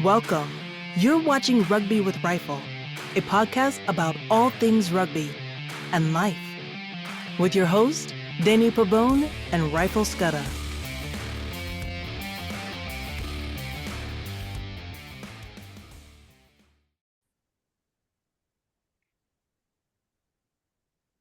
Welcome. You're watching Rugby with Rifle, a podcast about all things rugby and life, with your host, Danny Pabone and Rifle Scudder.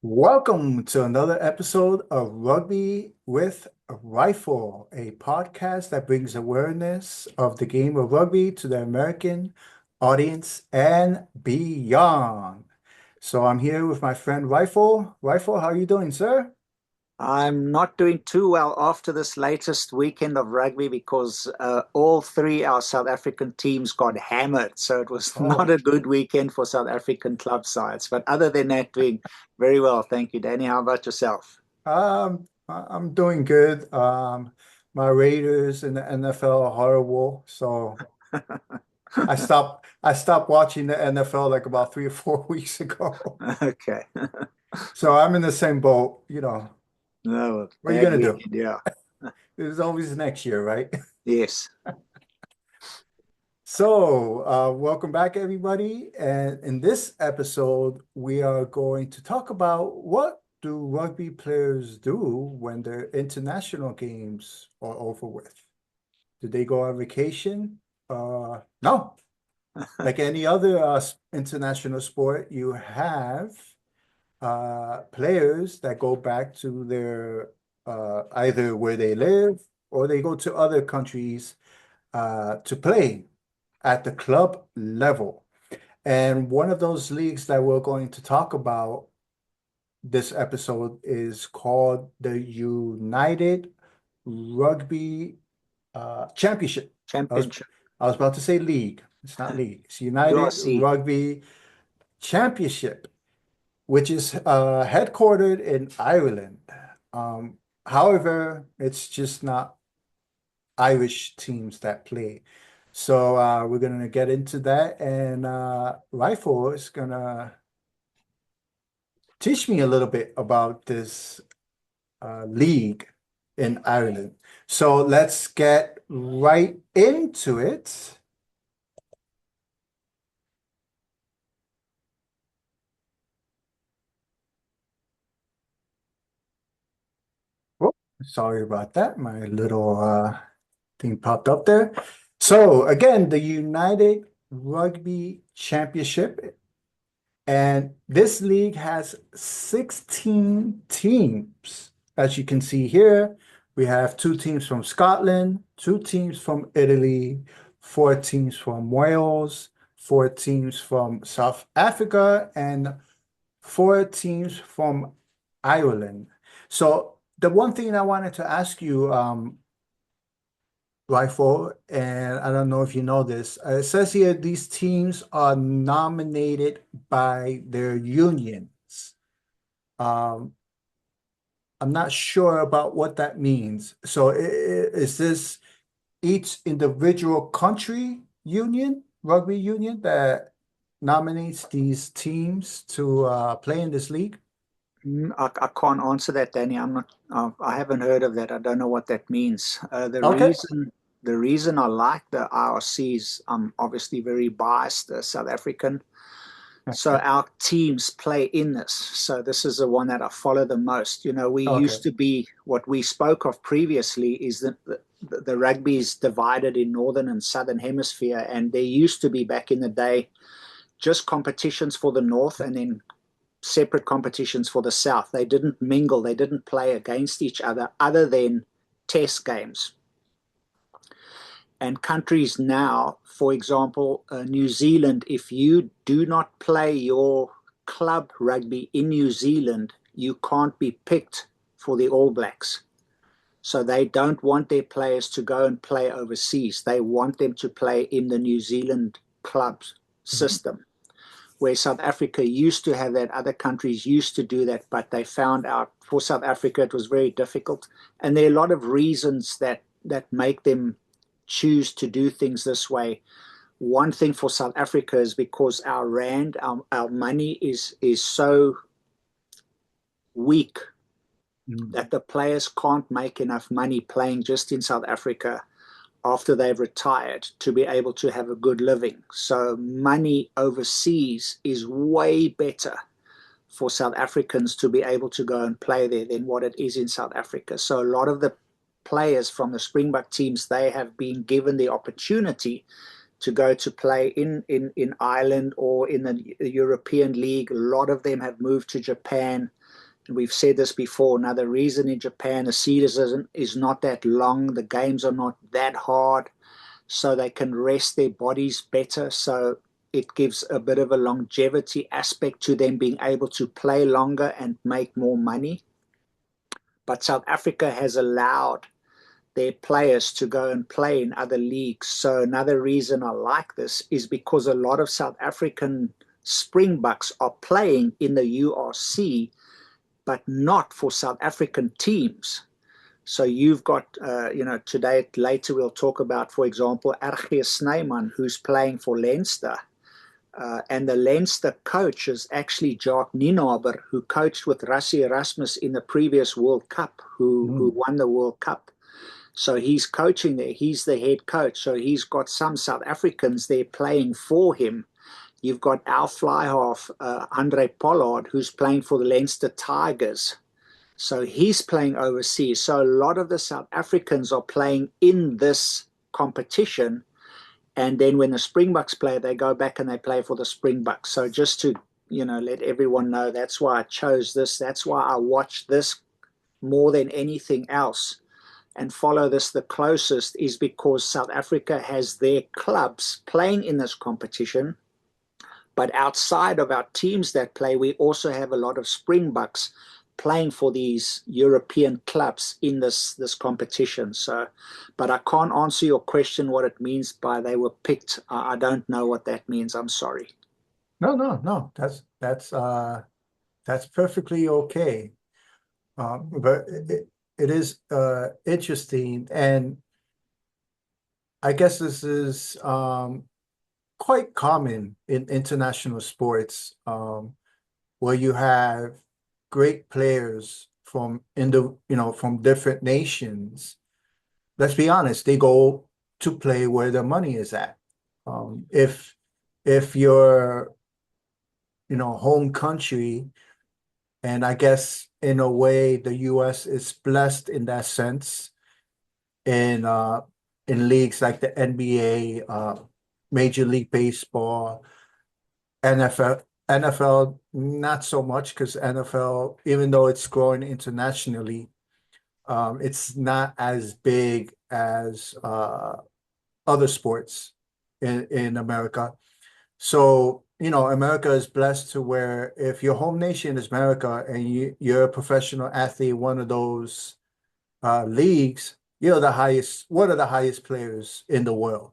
Welcome to another episode of Rugby with Rifle, a podcast that brings awareness of the game of rugby to the American audience and beyond. So I'm here with my friend Rifle. Rifle, how are you doing, sir? I'm not doing too well after this latest weekend of rugby because all three our South African teams got hammered. So it was not Oh, a good weekend for South African club sides. But other than that, doing very well. Thank you, Danny. How about yourself? I'm doing good. My Raiders in the NFL are horrible, so I stopped watching the NFL like about 3 or 4 weeks ago. Okay. So I'm in the same boat, No, What are you bad gonna do? weekend. Yeah. There's always next year, right? Yes. So, welcome back, everybody. And in this episode, we are going to talk about what do rugby players do when their international games are over with? Do they go on vacation? No. Like any other international sport, you have players that go back to their either where they live or they go to other countries to play at the club level. And one of those leagues that we're going to talk about this episode is called the United Rugby Championship. I was Championship. I was about to say league. It's not league. It's United URC. Rugby Championship, which is headquartered in Ireland. However, it's just not Irish teams that play. So we're gonna get into that, and Rifle is gonna teach me a little bit about this league in Ireland. So let's get right into it. Oh, sorry about that. My little thing popped up there. So again, the United Rugby Championship, and this league has 16 teams. As you can see here, we have 2 teams from Scotland, 2 teams from Italy, 4 teams from Wales, 4 teams from South Africa, and 4 teams from Ireland. So the one thing I wanted to ask you, Rifle, and I don't know if you know this. It says here these teams are nominated by their unions. Um, I'm not sure about what that means. So is this each individual country union, rugby union, that nominates these teams to play in this league? I can't answer that, Danny. I'm not. I haven't heard of that. I don't know what that means. Okay. The reason I like the IRCs, I'm obviously very biased, South African. So our teams play in this. So this is the one that I follow the most. You know, we Okay. used to be what we spoke of previously is that the rugby is divided in northern and southern hemisphere, and there used to be back in the day just competitions for the north and then separate competitions for the South. They didn't mingle, they didn't play against each other than test games. And countries now, for example, New Zealand, if you do not play your club rugby in New Zealand, you can't be picked for the All Blacks. So they don't want their players to go and play overseas. They want them to play in the New Zealand club system, where South Africa used to have that, other countries used to do that, but they found out for South Africa it was very difficult. And there are a lot of reasons that make them choose to do things this way. One thing for South Africa is because our rand, our money is so weak Mm. that the players can't make enough money playing just in South Africa after they've retired to be able to have a good living. So money overseas is way better for South Africans to be able to go and play there than what it is in South Africa. So a lot of the players from the Springbok teams, they have been given the opportunity to go to play in Ireland or in the European League. A lot of them have moved to Japan. And we've said this before. Another reason in Japan, the season is not that long. The games are not that hard, so they can rest their bodies better. So it gives a bit of a longevity aspect to them being able to play longer and make more money. But South Africa has allowed their players to go and play in other leagues. So another reason I like this is because a lot of South African Springboks are playing in the URC, but not for South African teams. So you've got, today, later we'll talk about, for example, RG Snyman, who's playing for Leinster. And the Leinster coach is actually Jacques Nienaber, who coached with Rassie Erasmus in the previous World Cup, who won the World Cup. So he's coaching there. He's the head coach. So he's got some South Africans there playing for him. You've got our fly half, Andre Pollard, who's playing for the Leinster Tigers. So he's playing overseas. So a lot of the South Africans are playing in this competition. And then when the Springboks play, they go back and they play for the Springboks. So just to, let everyone know, that's why I chose this. That's why I watch this more than anything else and follow this the closest, is because South Africa has their clubs playing in this competition. But outside of our teams that play, we also have a lot of Springboks playing for these European clubs in this competition. So, but I can't answer your question what it means by they were picked. I don't know what that means. I'm sorry. No. That's perfectly okay. But it is interesting, and I guess this is quite common in international sports, where you have great players from from different nations. Let's be honest, they go to play where the money is at. If your home country, and I guess in a way the US is blessed in that sense, in leagues like the NBA, Major League Baseball, NFL not so much, because NFL, even though it's growing internationally, it's not as big as other sports in America. So, America is blessed to where if your home nation is America and you're a professional athlete in one of those leagues, you're one of the highest players in the world.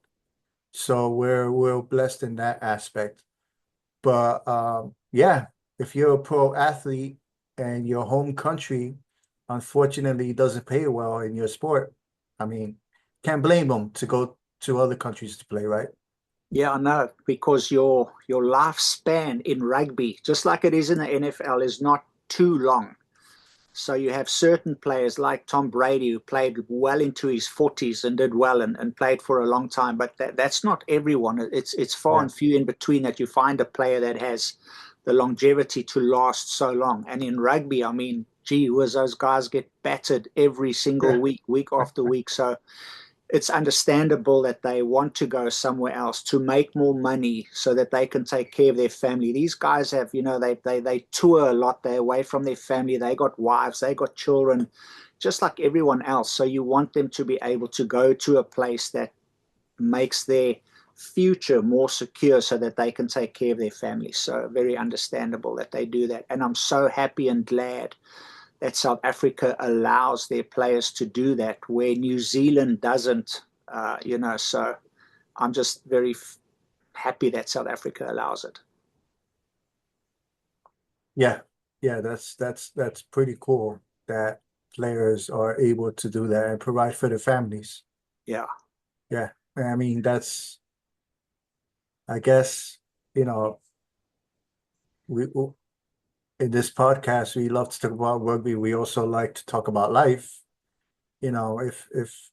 So we're blessed in that aspect. But yeah, if you're a pro athlete and your home country unfortunately doesn't pay well in your sport, I mean, can't blame them to go to other countries to play, right? Yeah, I know, because your lifespan in rugby, just like it is in the NFL, is not too long. So you have certain players like Tom Brady, who played well into his 40s and did well and played for a long time. But that's not everyone. It's far and few in between that you find a player that has the longevity to last so long. And in rugby, I mean, gee whiz, those guys get battered every single week after week. So it's understandable that they want to go somewhere else to make more money so that they can take care of their family. These guys have, they tour a lot. They're away from their family. They got wives, they got children, just like everyone else. So you want them to be able to go to a place that makes their future more secure so that they can take care of their family. So very understandable that they do that. And I'm so happy and glad that South Africa allows their players to do that, where New Zealand doesn't, so I'm just very happy that South Africa allows it. Yeah, that's pretty cool that players are able to do that and provide for their families. Yeah. Yeah, I mean, I guess, we in this podcast we love to talk about rugby. We also like to talk about life. If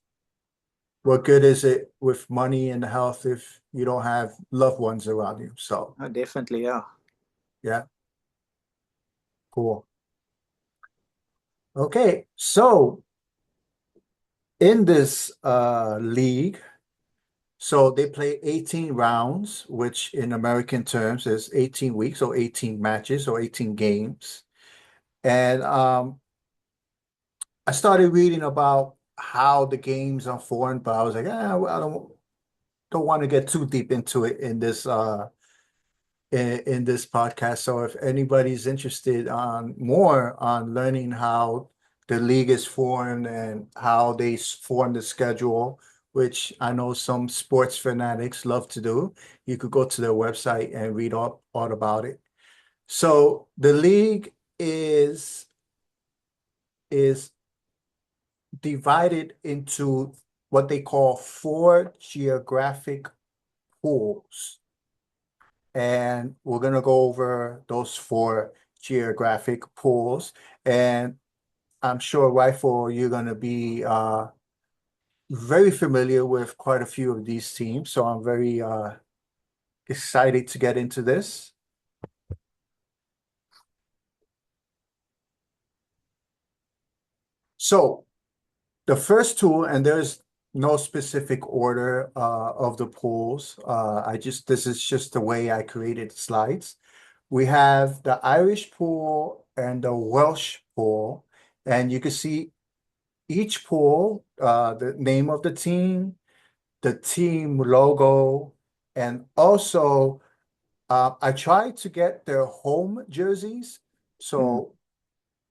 what good is it with money and health if you don't have loved ones around you? So, Oh, definitely, yeah. yeah, cool. Okay, so in this league, so they play 18 rounds, which in American terms is 18 weeks or 18 matches or 18 games. And I started reading about how the games unfold, but I was like, well, I don't want to get too deep into it in this in this podcast. So if anybody's interested on more on learning how the league is formed and how they form the schedule, which I know some sports fanatics love to do, you could go to their website and read all about it. So the league is divided into what they call 4 geographic pools. And we're going to go over those 4 geographic pools. And I'm sure, Rifle, you're going to be very familiar with quite a few of these teams. So I'm very excited to get into this. So the first two, and there's no specific order of the pools. This is just the way I created slides. We have the Irish pool and the Welsh pool, and you can see each pool, the name of the team logo, and also I tried to get their home jerseys. So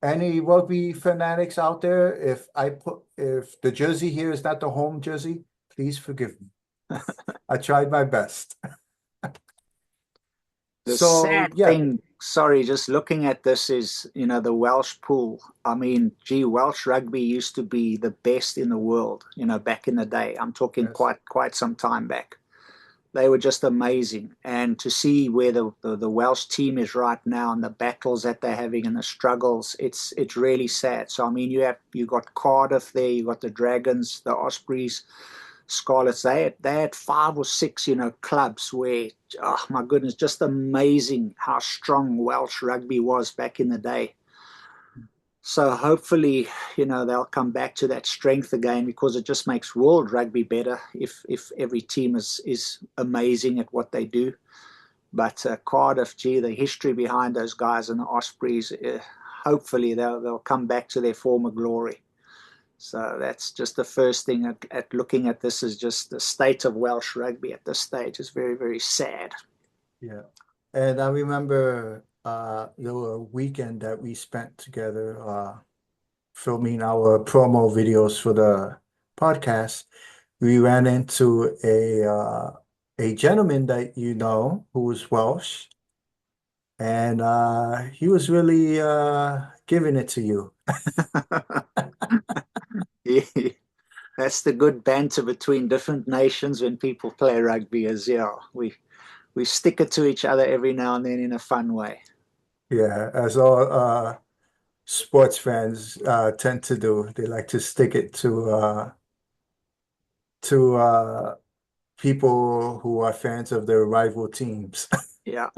any rugby fanatics out there, if the jersey here is not the home jersey, please forgive me. I tried my best. The So sad yeah, thing, sorry, just looking at this is, the Welsh pool. I mean, gee, Welsh rugby used to be the best in the world, back in the day. I'm talking yes, quite some time back. They were just amazing. And to see where the Welsh team is right now and the battles that they're having and the struggles, it's really sad. So I mean, you got Cardiff there, you got the Dragons, the Ospreys, Scarlets. They had 5 or 6, clubs where, oh my goodness, just amazing how strong Welsh rugby was back in the day. So hopefully, they'll come back to that strength again, because it just makes world rugby better if every team is amazing at what they do. But Cardiff, gee, the history behind those guys and the Ospreys, hopefully they'll come back to their former glory. So that's just the first thing at looking at this, is just the state of Welsh rugby at this stage is very, very sad. yeah. And I remember the weekend that we spent together filming our promo videos for the podcast. We ran into a gentleman that you know who was Welsh, and he was really giving it to you. Yeah. That's the good banter between different nations when people play rugby, as yeah, we stick it to each other every now and then in a fun way. Yeah, as all sports fans tend to do. They like to stick it to people who are fans of their rival teams. Yeah.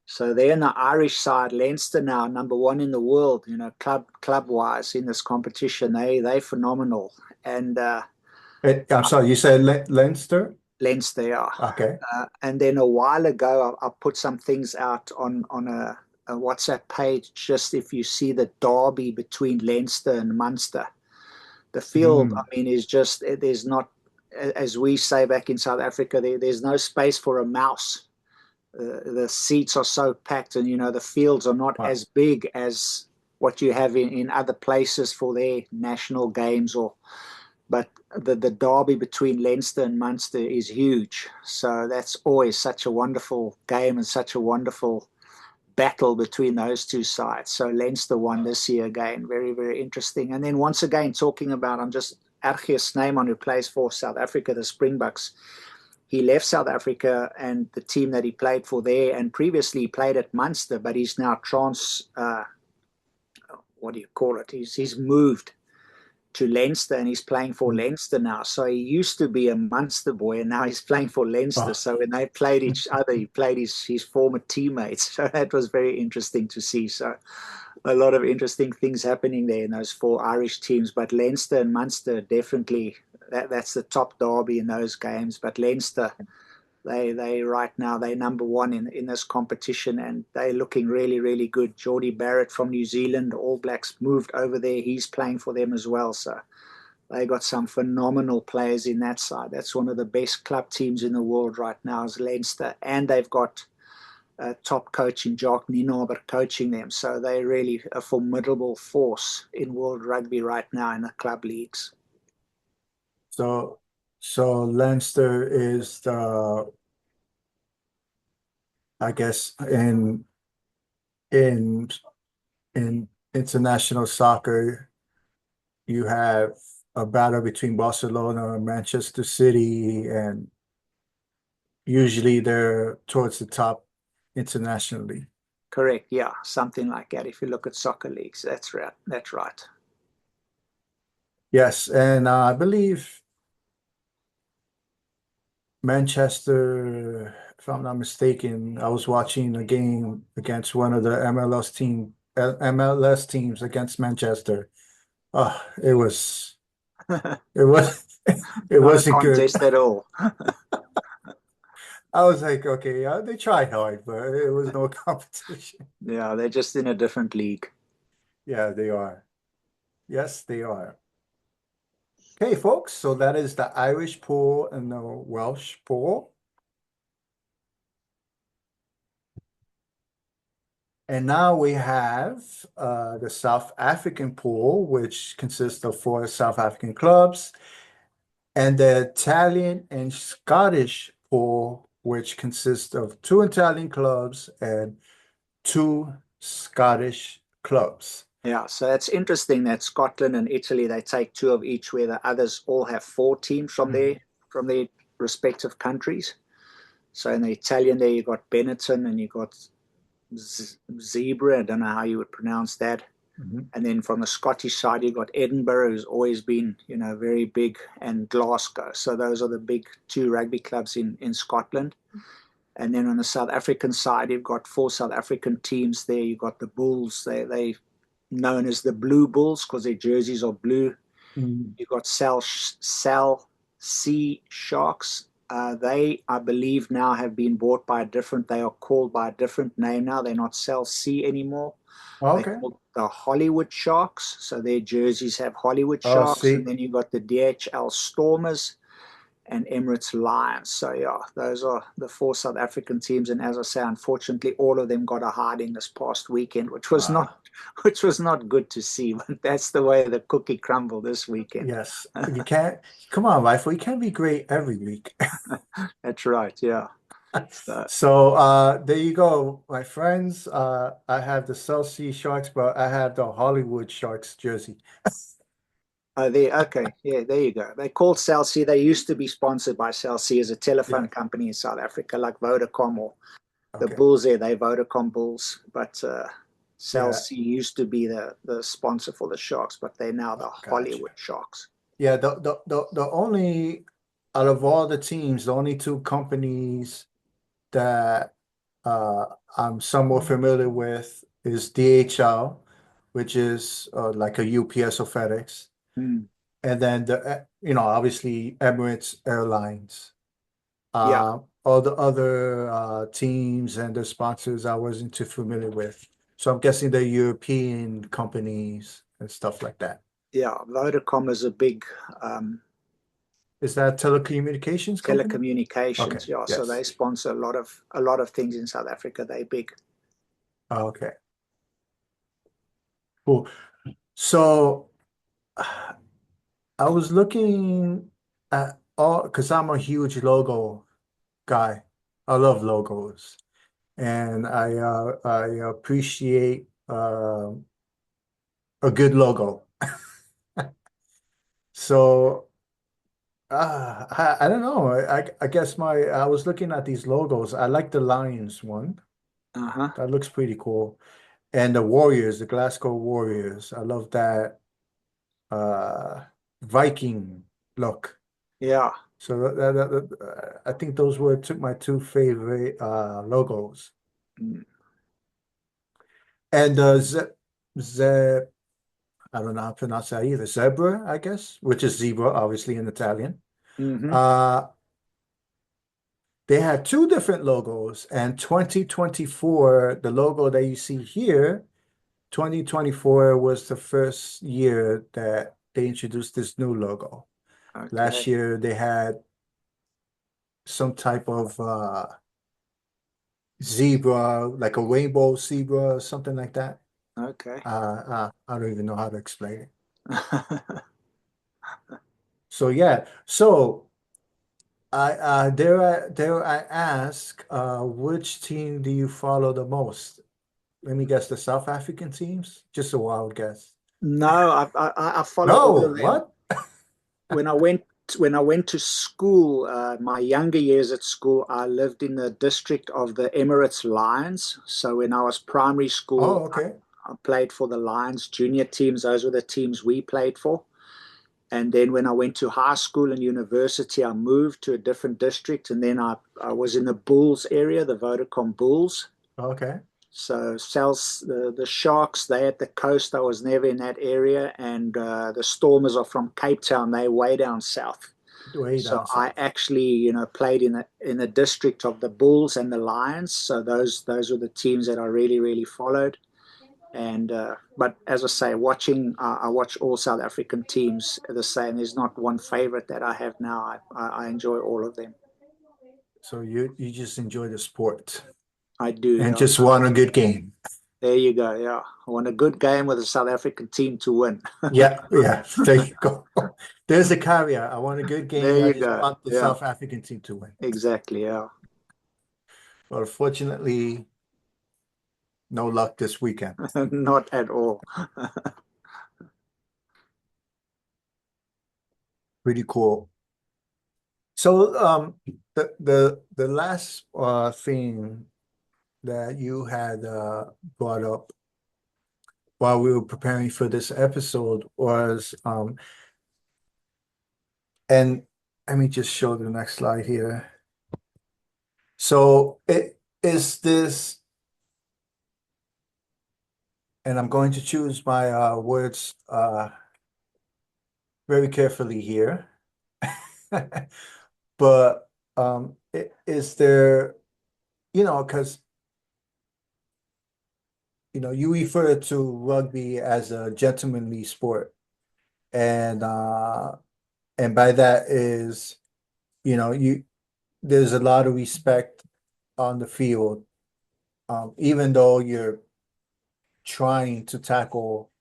So they're in the Irish side, Leinster now, number 1 in the world, club wise in this competition. They phenomenal. And I'm sorry, you said Leinster? Leinster, yeah. Okay. And then a while ago, I put some things out on a WhatsApp page, just if you see the derby between Leinster and Munster. The field, I Mm, mean, is just, there's not, as we say back in South Africa, there's no space for a mouse. The seats are so packed, and the fields are not wow. as big as what you have in other places for their national games. But the derby between Leinster and Munster is huge. So that's always such a wonderful game and such a wonderful battle between those two sides. So Leinster won this year again. Very, very interesting. And then once again, talking about, I'm just Archie Snyman, who plays for South Africa, the Springboks. He left South Africa and the team that he played for there, and previously played at Munster, but he's now what do you call it? He's moved to Leinster, and he's playing for Leinster now. So he used to be a Munster boy, and now he's playing for Leinster. Oh, So when they played each other, he played his former teammates. So that was very interesting to see. So a lot of interesting things happening there in those four Irish teams. But Leinster and Munster definitely, that's the top derby in those games. But Leinster, they right now they're number one in this competition, and they're looking really, really good. Geordie Barrett from New Zealand, All Blacks, moved over there. He's playing for them as well. So they got some phenomenal players in that side. That's one of the best club teams in the world right now is Leinster, and they've got top coach in Jacques Nienaber coaching them. So they're really a formidable force in world rugby right now in the club leagues. so Leinster is I guess in in international soccer, you have a battle between Barcelona and Manchester City, and usually they're towards the top internationally. Correct. Yeah, something like that. If you look at soccer leagues, that's right. That's right. Yes, and I believe Manchester, if I'm not mistaken, I was watching a game against one of the MLS teams against Manchester. It was it was it Not a wasn't good. contest at all. I was like, okay, they tried hard, but it was no competition. Yeah, they're just in a different league. Yeah, they are. Yes, they are. Okay, folks, so that is the Irish pool and the Welsh pool. And now we have the South African pool, which consists of 4 South African clubs, and the Italian and Scottish pool, which consists of 2 Italian clubs and 2 Scottish clubs. Yeah, so it's interesting that Scotland and Italy, they take 2 of each, where the others all have 4 teams from their respective countries. So in the Italian there, you got Benetton and you got Zebra. I don't know how you would pronounce that. And then from the Scottish side, you got Edinburgh, who's always been, very big, and Glasgow. So those are the big 2 rugby clubs in Scotland. And then on the South African side, you've got 4 South African teams there. You've got the Bulls. They known as the Blue Bulls because their jerseys are blue. You've got Cell C Sharks. They, I believe, now have been bought by they are called by a different name now. They're not Cell C anymore. Okay. They're called the Hollywood Sharks. So their jerseys have Hollywood Oh, Sharks. see. And then you've got the DHL Stormers and Emirates Lions. So yeah, those are the 4 South African teams. And as I say, unfortunately, all of them got a hiding this past weekend, which was not good to see. But that's the way the cookie crumbled this weekend. Yes, you can't. Come on, Rifle. You can't be great every week. That's right. Yeah. So there you go, my friends. I have the Chelsea Sharks, but I have the Hollywood Sharks jersey. Okay. Yeah, there you go. They're called Cell C. They used to be sponsored by Cell C as a telephone company in South Africa, like Vodacom, or the Bulls there. They're Vodacom Bulls. But Cell C used to be the sponsor for the Sharks, but they're now the Hollywood Sharks. Yeah, the only, out of all the teams, the only 2 companies that I'm somewhat familiar with is DHL, which is like a UPS or FedEx. And then obviously Emirates Airlines. All the other teams and the sponsors I wasn't too familiar with. So I'm guessing they're European companies and stuff like that. Yeah, Vodacom is a big Is that telecommunications company? telecommunications. Okay, Yeah, so they sponsor a lot of things in South Africa. They're big. Okay. Cool. So I was looking at because I'm a huge logo guy. I love logos, and I appreciate a good logo. So I don't know. I guess I was looking at these logos. I like the Lions one. That looks pretty cool. And the Warriors, the Glasgow Warriors. I love that Viking look. Yeah. So I think those were my two favorite logos. Mm. And ze I don't know how to pronounce that either. Zebra, I guess, which is zebra, obviously in Italian. Mm-hmm. They had two different logos, and 2024, the logo that you see here, 2024 was the first year that they introduced this new logo. Last Okay. year they had some type of zebra, like a rainbow zebra or something like that. Okay. I don't even know how to explain it. So yeah, so I ask, which team do you follow the most? Let me guess, the South African teams? Just a wild guess. No, I follow all No, of them. what? When I went to school, my younger years at school, I lived in the district of the Emirates Lions. So when I was primary Oh, school, okay. I played for the Lions junior teams. Those were the teams we played for. And then when I went to high school and university, I moved to a different district. And then I was in the Bulls area, the Vodacom Bulls. Okay. So the Sharks, they at the coast. I was never in that area. And the Stormers are from Cape Town. They're way down south. Way So down I south. actually, played in the district of the Bulls and the Lions. So those were the teams that I really, really followed. And but as I say, I watch all South African teams the same. There's not one favorite that I have now. I enjoy all of them. So you just enjoy the sport I do. and Yeah. just want a good game. There you go. Yeah, I want a good game with a South African team to win. Yeah, yeah. There you go. There's the caveat. I want a good There game. I you just go. want the Yeah, South African team to win. exactly. Yeah. But unfortunately, no luck this weekend. Not at all. Pretty cool. So the last thing that you had brought up while we were preparing for this episode was and let me just show the next slide here. So it is this, and I'm going to choose my words very carefully here. But is there, because you refer to rugby as a gentlemanly sport, and by that is, you there's a lot of respect on the field, even though you're trying to tackle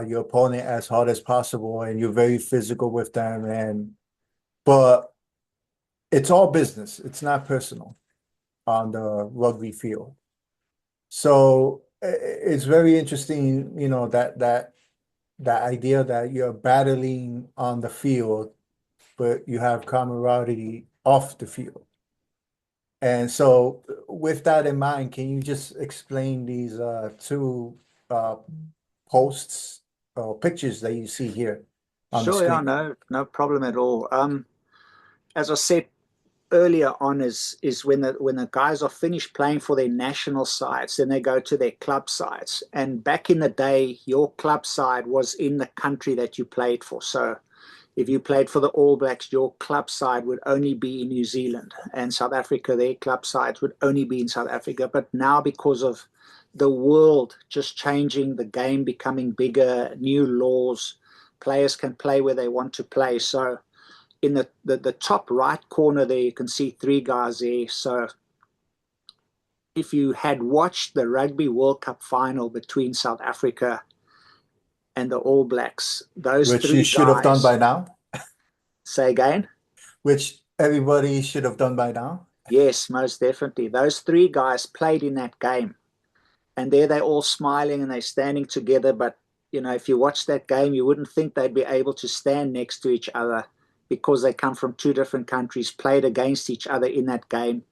your opponent as hard as possible, and you're very physical with them, but it's all business. It's not personal on the rugby field. So it's very interesting, that idea that you're battling on the field, but you have camaraderie off the field. And so with that in mind, can you just explain these two posts or pictures that you see here on the Sure. Yeah. screen? No problem at all. As I said earlier on, is when the guys are finished playing for their national sides, then they go to their club sides. And back in the day, your club side was in the country that you played for. So if you played for the All Blacks, your club side would only be in New Zealand, and South Africa, their club sides would only be in South Africa. But now, because of the world just changing, the game becoming bigger, new laws, players can play where they want to play. So in the top right corner there, you can see three guys there. So if you had watched the Rugby World Cup final between South Africa and the All Blacks, those Which you three should have done guys, by now, say again? which everybody should have done by now. Yes, most definitely. Those three guys played in that game. And there they're all smiling and they're standing together. But, if you watch that game, you wouldn't think they'd be able to stand next to each other because they come from two different countries, played against each other in that game.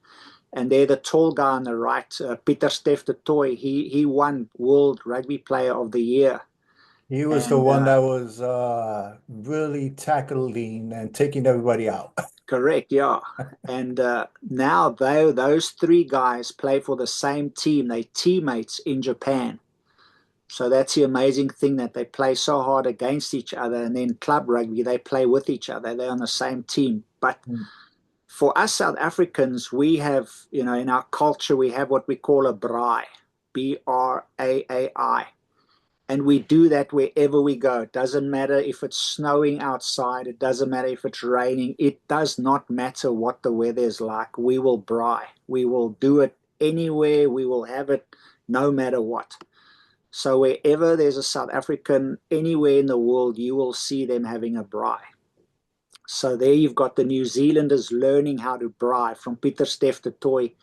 And there, the tall guy on the right, Pieter-Steph du Toit, he won World Rugby Player of the Year. He was the And one that was really tackling and taking everybody out. correct, yeah. And now those three guys play for the same team. They teammates in Japan. So that's the amazing thing, that they play so hard against each other, and then club rugby they play with each other. They're on the same team. But Mm. for us South Africans, we have, in our culture, we have what we call a braai, Braai. And we do that wherever we go. It doesn't matter if it's snowing outside. It doesn't matter if it's raining. It does not matter what the weather is like. We will braai. We will do it anywhere. We will have it no matter what. So wherever there's a South African, anywhere in the world, you will see them having a braai. So there you've got the New Zealanders learning how to braai from Pieter Steph to Toy.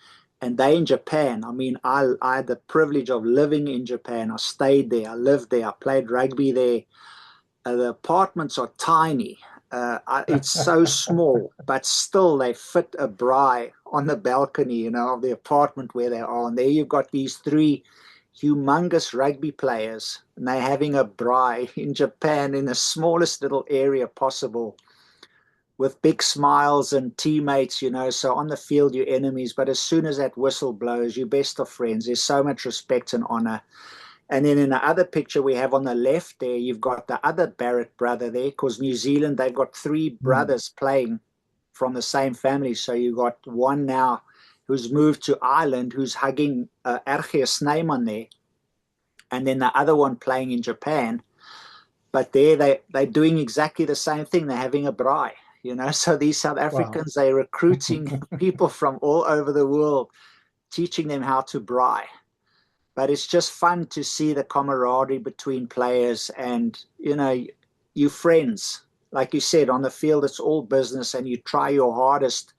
And they in Japan. I mean, I had the privilege of living in Japan. I stayed there. I lived there. I played rugby there. The apartments are tiny. It's so small, but still they fit a braai on the balcony, of the apartment where they are. And there you've got these three humongous rugby players, and they're having a braai in Japan in the smallest little area possible, with big smiles and teammates, so on the field you're enemies, but as soon as that whistle blows, you're best of friends. There's so much respect and honor. And then in the other picture we have on the left there, you've got the other Barrett brother there, because New Zealand, they've got three Mm. brothers playing from the same family. So you've got one now who's moved to Ireland, who's hugging RG Snyman there, and then the other one playing in Japan. But they're doing exactly the same thing. They're having a braai, So these South Wow. Africans, they're recruiting people from all over the world, teaching them how to braai. But it's just fun to see the camaraderie between players, and you friends. Like you said, on the field it's all business, and you try your hardest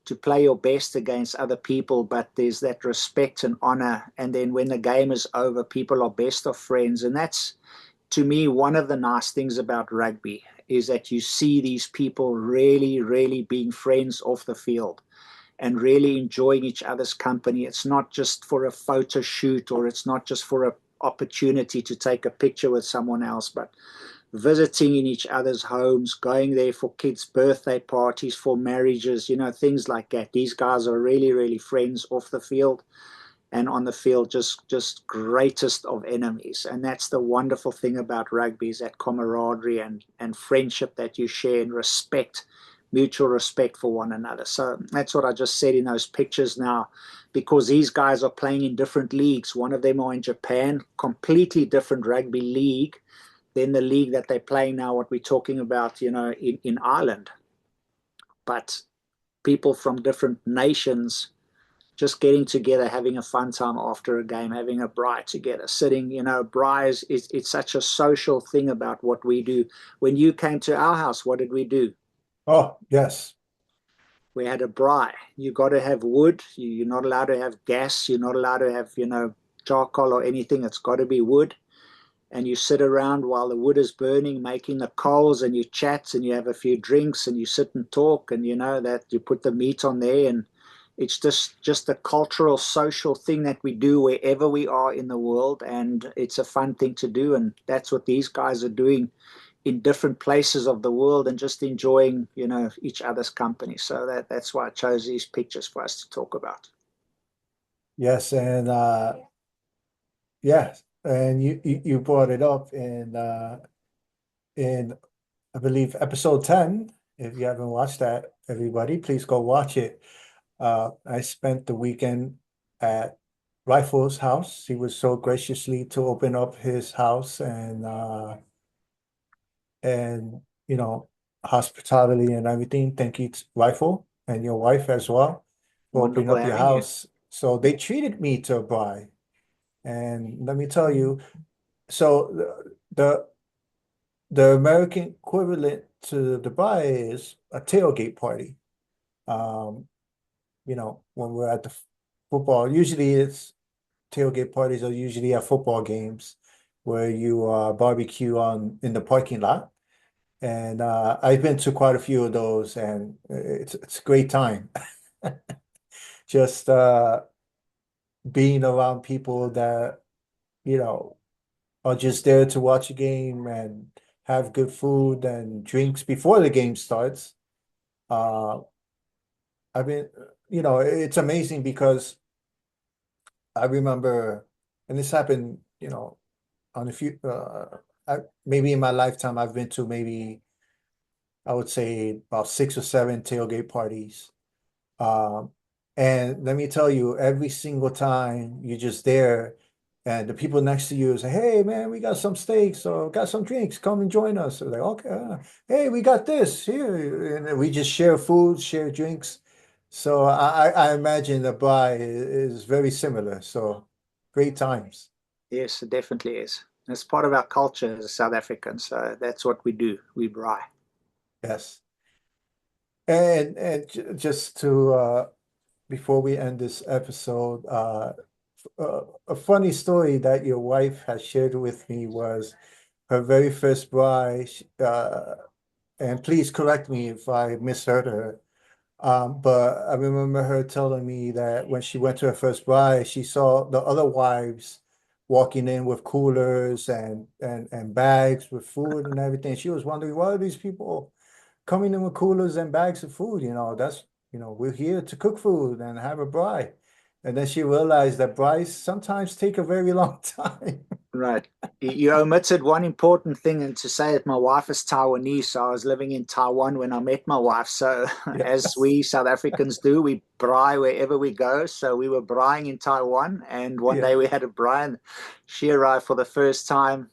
to play your best against other people, but there's that respect and honor. And then when the game is over, people are best of friends. And that's, to me, one of the nice things about rugby, is that you see these people really, really being friends off the field and really enjoying each other's company. It's not just for a photo shoot, or it's not just for an opportunity to take a picture with someone else, but visiting in each other's homes, going there for kids' birthday parties, for marriages, things like that. These guys are really, really friends off the field, and on the field, just greatest of enemies. And that's the wonderful thing about rugby, is that camaraderie and friendship that you share, and respect, mutual respect for one another. So that's what I just said in those pictures now, because these guys are playing in different leagues. One of them are in Japan, completely different rugby league than the league that they're playing now, what we're talking about, in Ireland. But people from different nations just getting together, having a fun time after a game, having a braai together, sitting, braai it's such a social thing about what we do. When you came to our house, what did we do? Oh, yes. We had a braai. You got to have wood. You're not allowed to have gas. You're not allowed to have, charcoal or anything. It's got to be wood. And you sit around while the wood is burning, making the coals, and you chat, and you have a few drinks, and you sit and talk, and that you put the meat on there. And it's just a cultural, social thing that we do wherever we are in the world, and it's a fun thing to do. And that's what these guys are doing in different places of the world, and just enjoying, each other's company. So that's why I chose these pictures for us to talk about. Yes, and yes, and you brought it up in I believe episode 10. If you haven't watched that, everybody, please go watch it. I spent the weekend at Rifle's house. He was so graciously to open up his house, and hospitality and everything. Thank you, Rifle, and your wife as well, for opening Wonderful up your having you. house. So they treated me to a braai. And let me tell you, so the American equivalent to the braai is a tailgate party. Um, when we're at the football, usually it's tailgate parties are usually at football games where you barbecue in the parking lot. And I've been to quite a few of those, and it's a great time. Just being around people that, you know, are just there to watch a game and have good food and drinks before the game starts. Uh, I mean, it's amazing because I remember, and this happened, on a few, maybe in my lifetime, I've been to maybe, I would say about 6 or 7 tailgate parties. Um, and let me tell you, every single time you're just there and the people next to you say, hey man, we got some steaks or got some drinks, come and join us. So like, okay, hey, we got this here. And then we just share food, share drinks. So I imagine the bar is very similar. So great times. Yes, it definitely is. It's part of our culture as South Africans. So that's what we do. We braai. Yes. And just to before we end this episode, a funny story that your wife has shared with me was her very first bride, and please correct me if I misheard her. But I remember her telling me that when she went to her first bride, she saw the other wives walking in with coolers and bags with food and everything. She was wondering, why are these people coming in with coolers and bags of food? We're here to cook food and have a bride. And then she realized that brides sometimes take a very long time. Right. You omitted one important thing, and to say that my wife is Taiwanese, so I was living in Taiwan when I met my wife. So, as Yes. we South Africans do, we braai wherever we go. So, we were braaiing in Taiwan, and one Yeah. day we had a braai, and she arrived for the first time,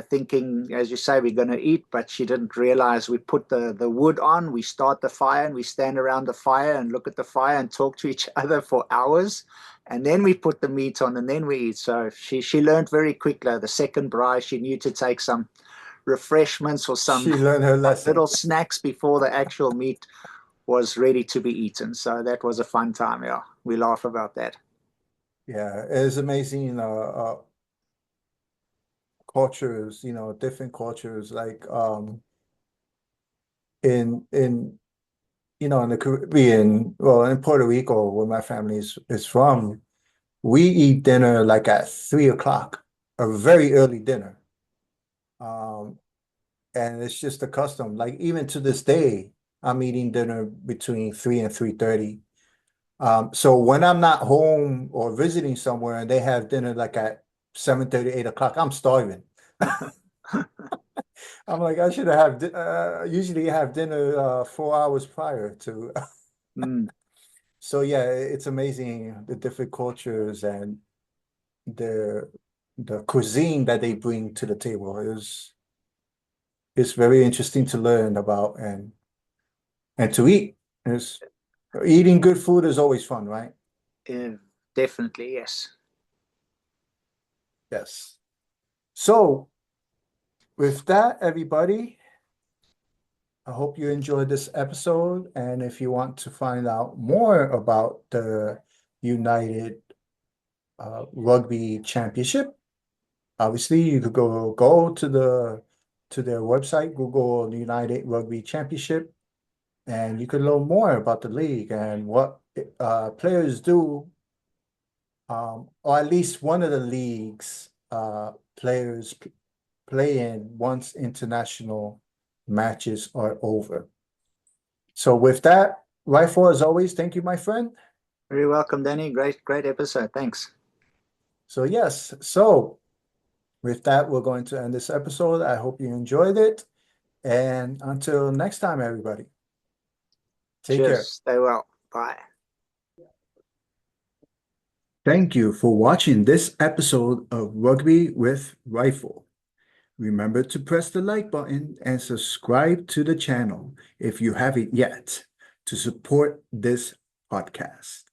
thinking, as you say, we're going to eat, but she didn't realize we put the wood on, we start the fire, and we stand around the fire and look at the fire and talk to each other for hours. And then we put the meat on and then we eat. So she learned very quickly. The second braai, she knew to take some refreshments or some She learned her lesson. little snacks before the actual meat was ready to be eaten. So that was a fun time. Yeah, we laugh about that. Yeah, it's amazing, cultures, different cultures. Like in in the Caribbean, well, in Puerto Rico, where my family is from, we eat dinner like at 3 o'clock, a very early dinner. Um, and it's just a custom. Like even to this day, I'm eating dinner between 3 and 3:30. So when I'm not home or visiting somewhere and they have dinner like at 7:30, 8 o'clock, I'm starving. I'm like, I should have usually have dinner 4 hours prior to. Mm, So yeah, it's amazing the different cultures and the the cuisine that they bring to the table is very interesting to learn about and to eat. Is eating good food is always fun, right? yeah, definitely, yes. Yes. So with that, everybody, I hope you enjoyed this episode. And if you want to find out more about the United Rugby Championship, obviously you could go to their website, Google the United Rugby Championship, and you could learn more about the league and what players do, or at least one of the leagues players play in once international matches are over. So with that, Rifle, as always, thank you, my friend. Very welcome, Danny. Great episode. Thanks. So yes, so with that, we're going to end this episode. I hope you enjoyed it. And until next time, everybody, take Cheers. care. Stay well. Bye. Thank you for watching this episode of Rugby with Rifle. Remember to press the like button and subscribe to the channel if you haven't yet to support this podcast.